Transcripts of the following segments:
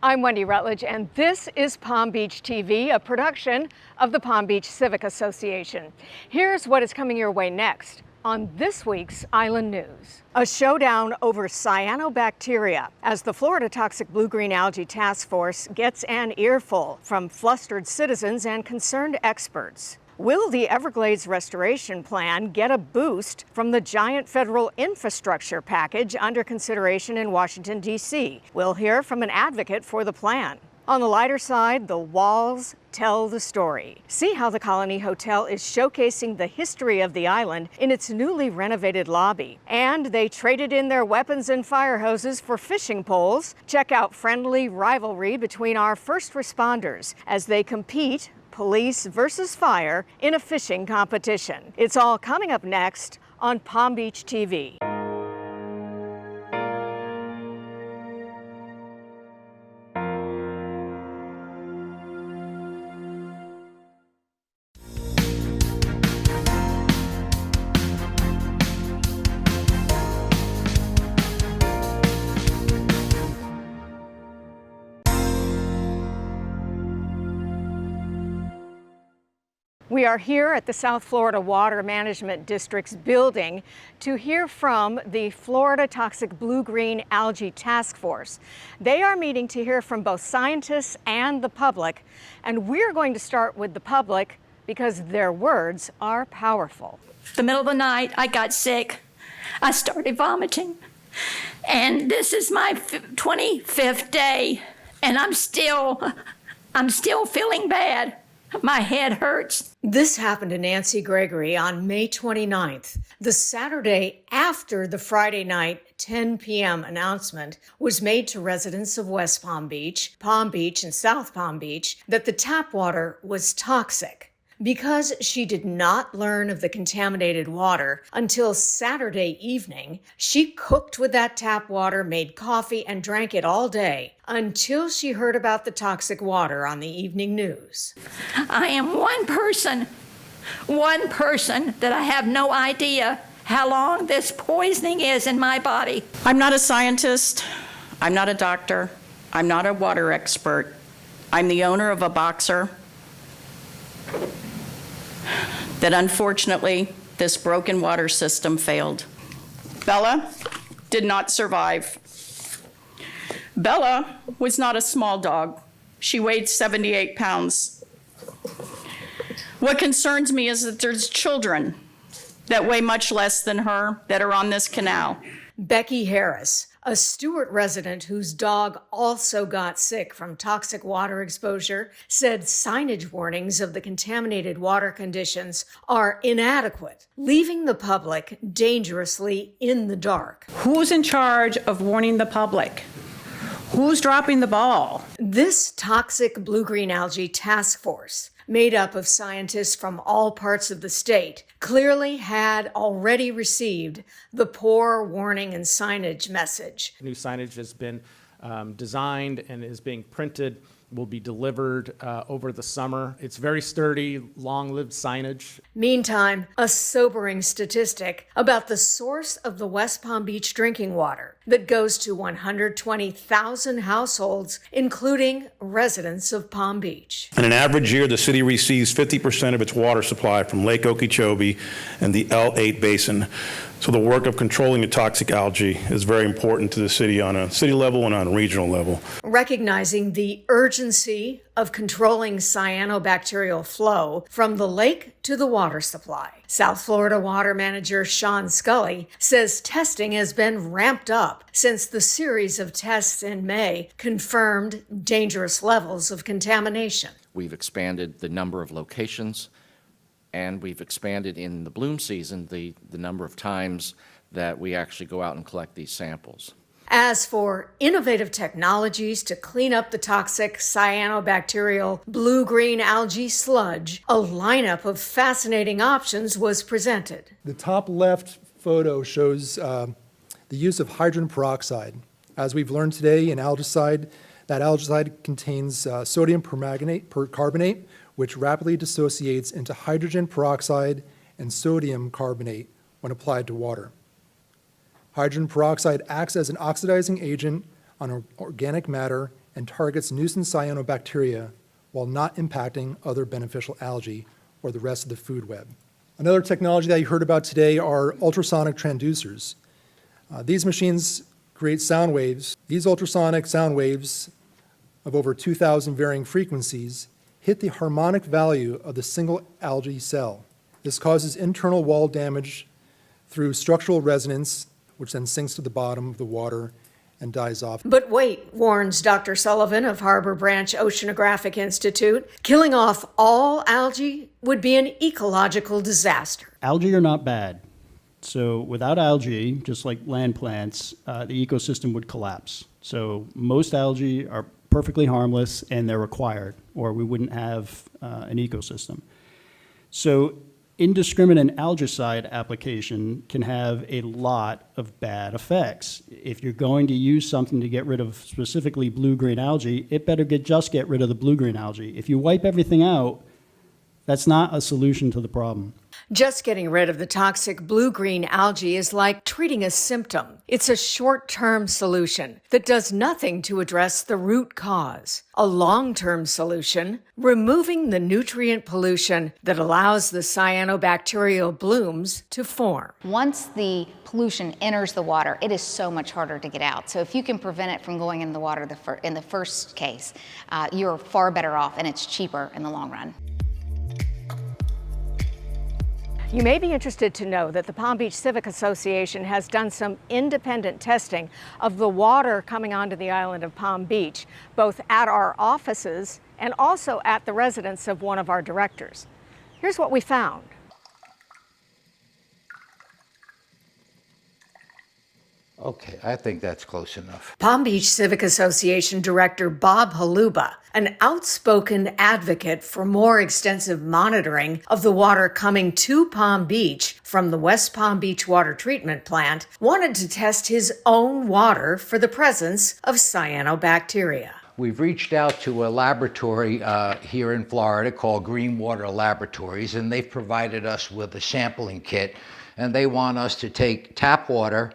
I'm Wendy Rutledge, and this is Palm Beach TV, a production of the Palm Beach Civic Association. Here's what is coming your way next on this week's Island News. A showdown over cyanobacteria as the Florida Toxic Blue-Green Algae Task Force gets an earful from flustered citizens and concerned experts. Will the Everglades restoration plan get a boost from the giant federal infrastructure package under consideration in Washington, D.C.? We'll hear from an advocate for the plan. On the lighter side, the walls tell the story. See how the Colony Hotel is showcasing the history of the island in its newly renovated lobby. And they traded in their weapons and fire hoses for fishing poles. Check out friendly rivalry between our first responders as they compete police versus fire in a fishing competition. It's all coming up next on Palm Beach TV. We are here at the South Florida Water Management District's building to hear from the Florida Toxic Blue-Green Algae Task Force. They are meeting to hear from both scientists and the public, and we're going to start with the public because their words are powerful. The middle of the night, I got sick. I started vomiting, and this is my 25th day, and I'm still feeling bad. My head hurts. This happened to Nancy Gregory on May 29th, the Saturday after the Friday night 10 p.m. announcement was made to residents of West Palm Beach, and South Palm Beach that the tap water was toxic. Because she did not learn of the contaminated water until Saturday evening, she cooked with that tap water, made coffee, and drank it all day until she heard about the toxic water on the evening news. I am one person that I have no idea how long this poisoning is in my body. I'm not a scientist. I'm not a doctor. I'm not a water expert. I'm the owner of a boxer that unfortunately this broken water system failed. Bella did not survive. Bella was not a small dog. She weighed 78 pounds. What concerns me is that there's children that weigh much less than her that are on this canal. Becky Harris, a Stewart resident whose dog also got sick from toxic water exposure, said signage warnings of the contaminated water conditions are inadequate, leaving the public dangerously in the dark. Who's in charge of warning the public? Who's dropping the ball? This Toxic Blue-Green Algae Task Force, made up of scientists from all parts of the state, clearly had already received the poor warning and signage message. New signage has been designed and is being printed, will be delivered over the summer. It's very sturdy, long-lived signage. Meantime, a sobering statistic about the source of the West Palm Beach drinking water that goes to 120,000 households, including residents of Palm Beach. In an average year, the city receives 50% of its water supply from Lake Okeechobee and the L8 Basin. So the work of controlling the toxic algae is very important to the city on a city level and on a regional level. Recognizing the urgency of controlling cyanobacterial flow from the lake to the water supply, South Florida Water Manager Sean Scully says testing has been ramped up since the series of tests in May confirmed dangerous levels of contamination. We've expanded the number of locations, and we've expanded in the bloom season the number of times that we actually go out and collect these samples. As for innovative technologies to clean up the toxic cyanobacterial blue-green algae sludge, a lineup of fascinating options was presented. The top left photo shows the use of hydrogen peroxide. As we've learned today in algicide, that algicide contains sodium percarbonate, which rapidly dissociates into hydrogen peroxide and sodium carbonate when applied to water. Hydrogen peroxide acts as an oxidizing agent on organic matter and targets nuisance cyanobacteria while not impacting other beneficial algae or the rest of the food web. Another technology that you heard about today are ultrasonic transducers. These machines create sound waves. These ultrasonic sound waves of over 2,000 varying frequencies hit the harmonic value of the single algae cell. This causes internal wall damage through structural resonance, which then sinks to the bottom of the water and dies off. But wait, warns Dr. Sullivan of Harbor Branch Oceanographic Institute, killing off all algae would be an ecological disaster. Algae are not bad. So without algae, just like land plants, the ecosystem would collapse. So most algae are perfectly harmless and they're required, or we wouldn't have an ecosystem. So indiscriminate algicide application can have a lot of bad effects. If you're going to use something to get rid of specifically blue-green algae, it better just get rid of the blue-green algae. If you wipe everything out, that's not a solution to the problem. Just getting rid of the toxic blue-green algae is like treating a symptom. It's a short-term solution that does nothing to address the root cause. A long-term solution, removing the nutrient pollution that allows the cyanobacterial blooms to form. Once the pollution enters the water, it is so much harder to get out. So if you can prevent it from going in the water in the first case, you're far better off and it's cheaper in the long run. You may be interested to know that the Palm Beach Civic Association has done some independent testing of the water coming onto the island of Palm Beach, both at our offices and also at the residence of one of our directors. Here's what we found. Okay, I think that's close enough. Palm Beach Civic Association Director Bob Haluba, an outspoken advocate for more extensive monitoring of the water coming to Palm Beach from the West Palm Beach Water Treatment Plant, wanted to test his own water for the presence of cyanobacteria. We've reached out to a laboratory here in Florida called Green Water Laboratories, and they've provided us with a sampling kit, and they want us to take tap water,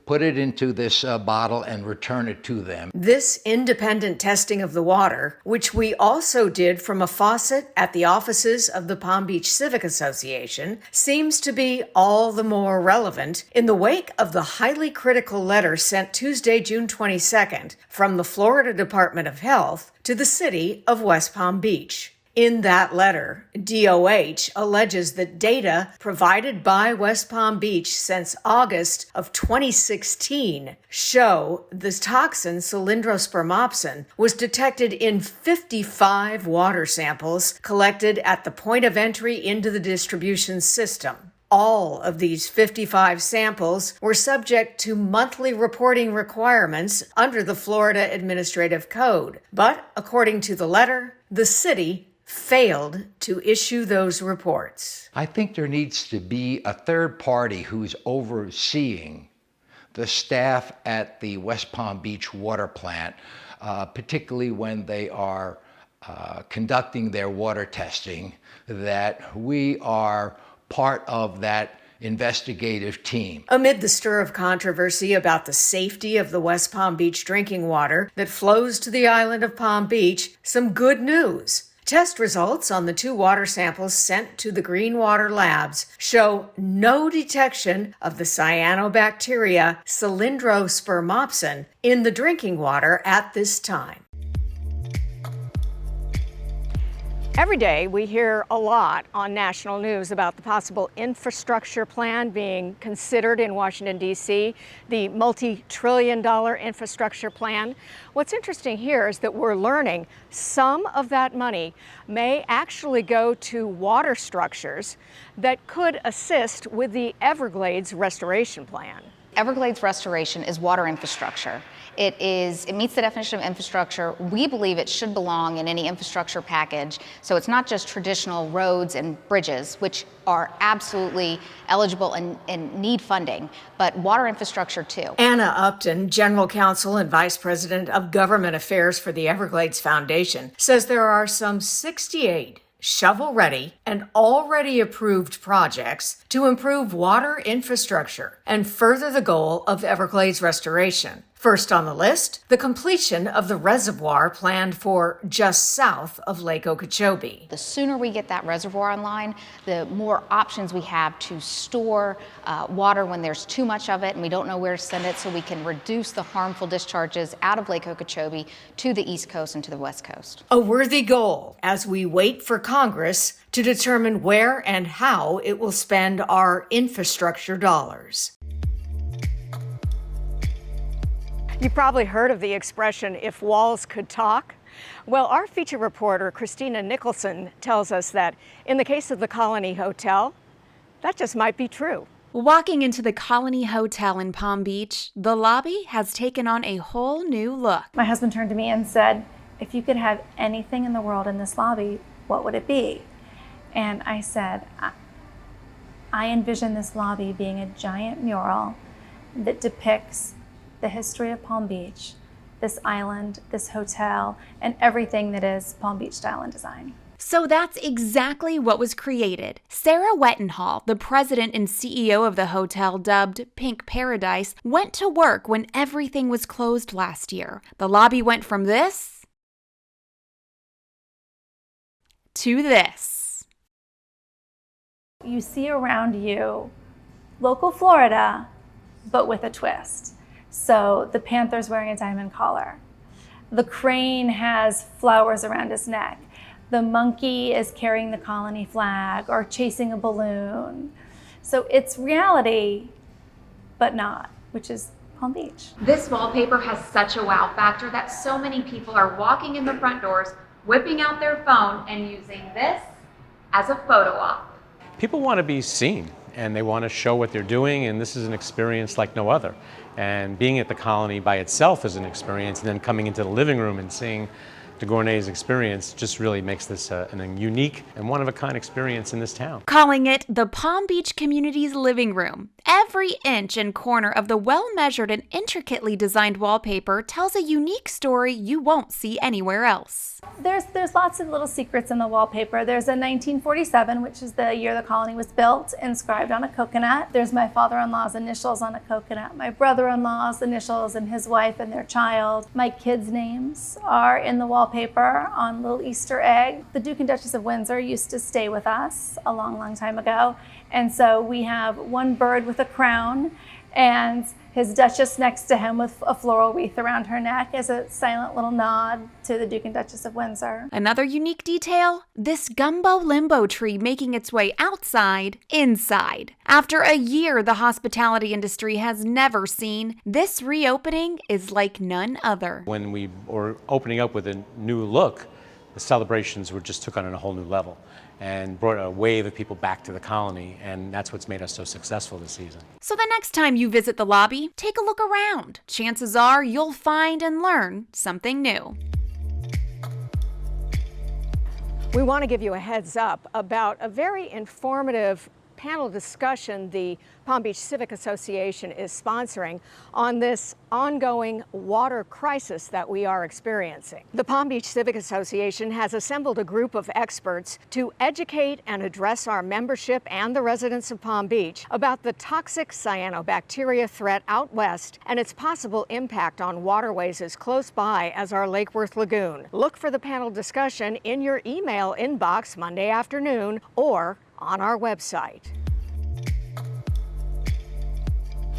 put it into this bottle and return it to them. This independent testing of the water, which we also did from a faucet at the offices of the Palm Beach Civic Association, seems to be all the more relevant in the wake of the highly critical letter sent Tuesday, June 22nd, from the Florida Department of Health to the city of West Palm Beach. In that letter, DOH alleges that data provided by West Palm Beach since August of 2016 show the toxin cylindrospermopsin was detected in 55 water samples collected at the point of entry into the distribution system. All of these 55 samples were subject to monthly reporting requirements under the Florida Administrative Code. But according to the letter, the city failed to issue those reports. I think there needs to be a third party who's overseeing the staff at the West Palm Beach water plant, particularly when they are conducting their water testing, that we are part of that investigative team. Amid the stir of controversy about the safety of the West Palm Beach drinking water that flows to the island of Palm Beach, some good news. Test results on the 2 water samples sent to the Green Water Labs show no detection of the cyanobacteria cylindrospermopsin in the drinking water at this time. Every day we hear a lot on national news about the possible infrastructure plan being considered in Washington, D.C., the multi-trillion-dollar infrastructure plan. What's interesting here is that we're learning some of that money may actually go to water structures that could assist with the Everglades restoration plan. Everglades restoration is water infrastructure. It meets the definition of infrastructure. We believe it should belong in any infrastructure package. So it's not just traditional roads and bridges, which are absolutely eligible and need funding, but water infrastructure too. Anna Upton, General Counsel and Vice President of Government Affairs for the Everglades Foundation, says there are some 68 shovel-ready and already approved projects to improve water infrastructure and further the goal of Everglades restoration. First on the list, the completion of the reservoir planned for just south of Lake Okeechobee. The sooner we get that reservoir online, the more options we have to store water when there's too much of it and we don't know where to send it, so we can reduce the harmful discharges out of Lake Okeechobee to the East Coast and to the West Coast. A worthy goal as we wait for Congress to determine where and how it will spend our infrastructure dollars. You probably heard of the expression, if walls could talk. Well, our feature reporter, Christina Nicholson, tells us that in the case of the Colony Hotel, that just might be true. Walking into the Colony Hotel in Palm Beach, the lobby has taken on a whole new look. My husband turned to me and said, if you could have anything in the world in this lobby, what would it be? And I said, I envision this lobby being a giant mural that depicts the history of Palm Beach, this island, this hotel, and everything that is Palm Beach style and design. So that's exactly what was created. Sarah Wettenhall, the president and CEO of the hotel dubbed Pink Paradise, went to work when everything was closed last year. The lobby went from this to this. You see around you local Florida, but with a twist. So the panther's wearing a diamond collar. The crane has flowers around his neck. The monkey is carrying the colony flag or chasing a balloon. So it's reality, but not, which is Palm Beach. This wallpaper has such a wow factor that so many people are walking in the front doors, whipping out their phone and using this as a photo op. People want to be seen and they want to show what they're doing, and this is an experience like no other. And being at the Colony by itself is an experience, and then coming into the living room and seeing DeGournay's experience just really makes this a unique and one-of-a-kind experience in this town. Calling it the Palm Beach community's living room. Every inch and corner of the well-measured and intricately designed wallpaper tells a unique story you won't see anywhere else. There's lots of little secrets in the wallpaper. There's a 1947, which is the year the colony was built, inscribed on a coconut. There's my father-in-law's initials on a coconut, my brother-in-law's initials and his wife and their child. My kids' names are in the wallpaper on little Easter egg. The Duke and Duchess of Windsor used to stay with us a long, long time ago. And so we have one bird with a crown and his Duchess next to him with a floral wreath around her neck as a silent little nod to the Duke and Duchess of Windsor. Another unique detail, this gumbo limbo tree making its way outside, inside. After a year the hospitality industry has never seen, this reopening is like none other. When we were opening up with a new look, the celebrations just took on a whole new level and brought a wave of people back to the Colony, and that's what's made us so successful this season. So the next time you visit the lobby, take a look around. Chances are you'll find and learn something new. We want to give you a heads up about a very informative panel discussion the Palm Beach Civic Association is sponsoring on this ongoing water crisis that we are experiencing. The Palm Beach Civic Association has assembled a group of experts to educate and address our membership and the residents of Palm Beach about the toxic cyanobacteria threat out west and its possible impact on waterways as close by as our Lake Worth Lagoon. Look for the panel discussion in your email inbox Monday afternoon or on our website.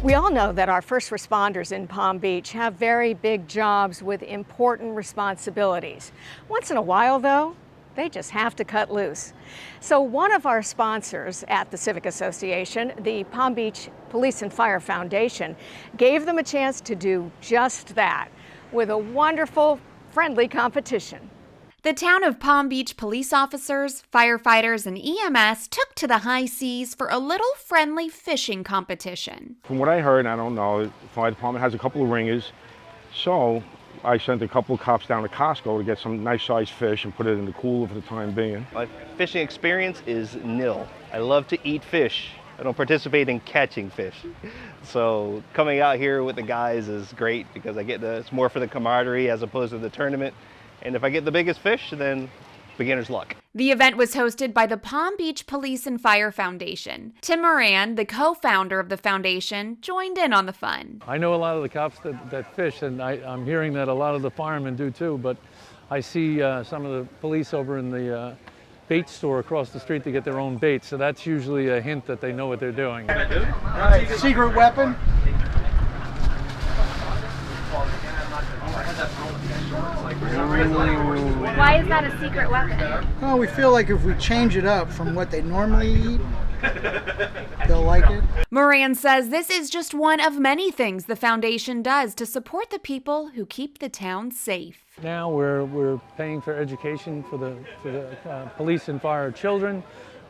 We all know that our first responders in Palm Beach have very big jobs with important responsibilities. Once in a while, though, they just have to cut loose. So one of our sponsors at the Civic Association, the Palm Beach Police and Fire Foundation, gave them a chance to do just that with a wonderful, friendly competition. The town of Palm Beach police officers, firefighters, and EMS took to the high seas for a little friendly fishing competition. From what I heard, I don't know, the fire department has a couple of ringers, so I sent a couple of cops down to Costco to get some nice sized fish and put it in the cooler for the time being. My fishing experience is nil. I love to eat fish. I don't participate in catching fish. So coming out here with the guys is great because it's more for the camaraderie as opposed to the tournament. And if I get the biggest fish, then beginner's luck. The event was hosted by the Palm Beach Police and Fire Foundation. Tim Moran, the co-founder of the foundation, joined in on the fun. I know a lot of the cops that fish, and I'm hearing that a lot of the firemen do too, but I see some of the police over in the bait store across the street to get their own bait, so that's usually a hint that they know what they're doing. All right, secret weapon. Why is that a secret weapon? Well, we feel like if we change it up from what they normally eat, they'll like it. Moran says this is just one of many things the foundation does to support the people who keep the town safe. Now we're paying for education for the police and fire children.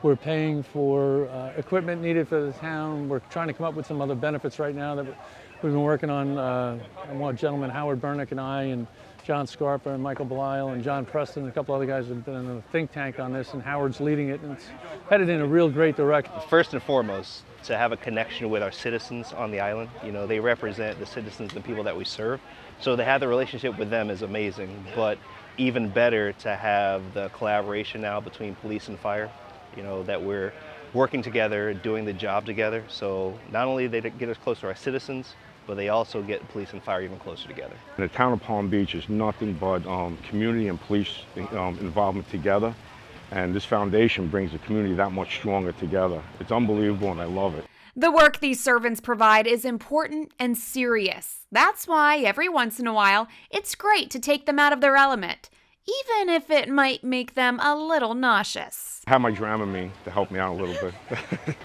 We're paying for equipment needed for the town. We're trying to come up with some other benefits right now that we've been working on. One gentleman, Howard Bernick, and I, and John Scarpa and Michael Belisle and John Preston and a couple other guys have been in a think tank on this, and Howard's leading it, and it's headed in a real great direction. First and foremost, to have a connection with our citizens on the island. You know, they represent the citizens and people that we serve. So to have the relationship with them is amazing, but even better to have the collaboration now between police and fire, you know, that we're working together, doing the job together. So not only they get us close to our citizens, but they also get police and fire even closer together. The town of Palm Beach is nothing but community and police involvement together. And this foundation brings the community that much stronger together. It's unbelievable and I love it. The work these servants provide is important and serious. That's why every once in a while, it's great to take them out of their element, even if it might make them a little nauseous. I have my Dramamine to help me out a little bit.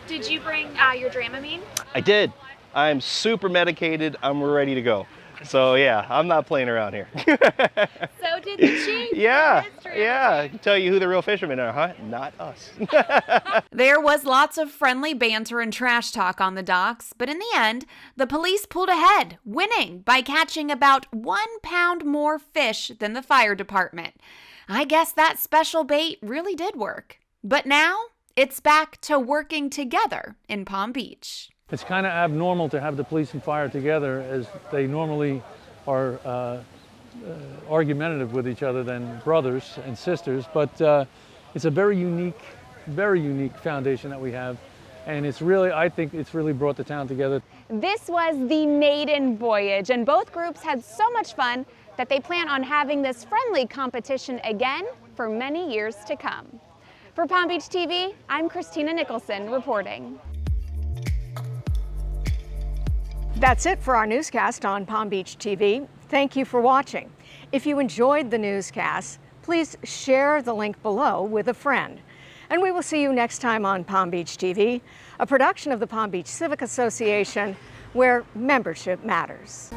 Did you bring your Dramamine? I did. I'm super medicated. I'm ready to go. So yeah, I'm not playing around here. So did the chief. Yeah. I can tell you who the real fishermen are, huh? Not us. There was lots of friendly banter and trash talk on the docks, but in the end, the police pulled ahead, winning by catching about 1 pound more fish than the fire department. I guess that special bait really did work. But now, it's back to working together in Palm Beach. It's kind of abnormal to have the police and fire together, as they normally are argumentative with each other than brothers and sisters, but it's a very unique foundation that we have, and I think it's really brought the town together. This was the maiden voyage, and both groups had so much fun that they plan on having this friendly competition again for many years to come. For Palm Beach TV, I'm Christina Nicholson reporting. That's it for our newscast on Palm Beach TV. Thank you for watching. If you enjoyed the newscast, please share the link below with a friend. And we will see you next time on Palm Beach TV, a production of the Palm Beach Civic Association, where membership matters.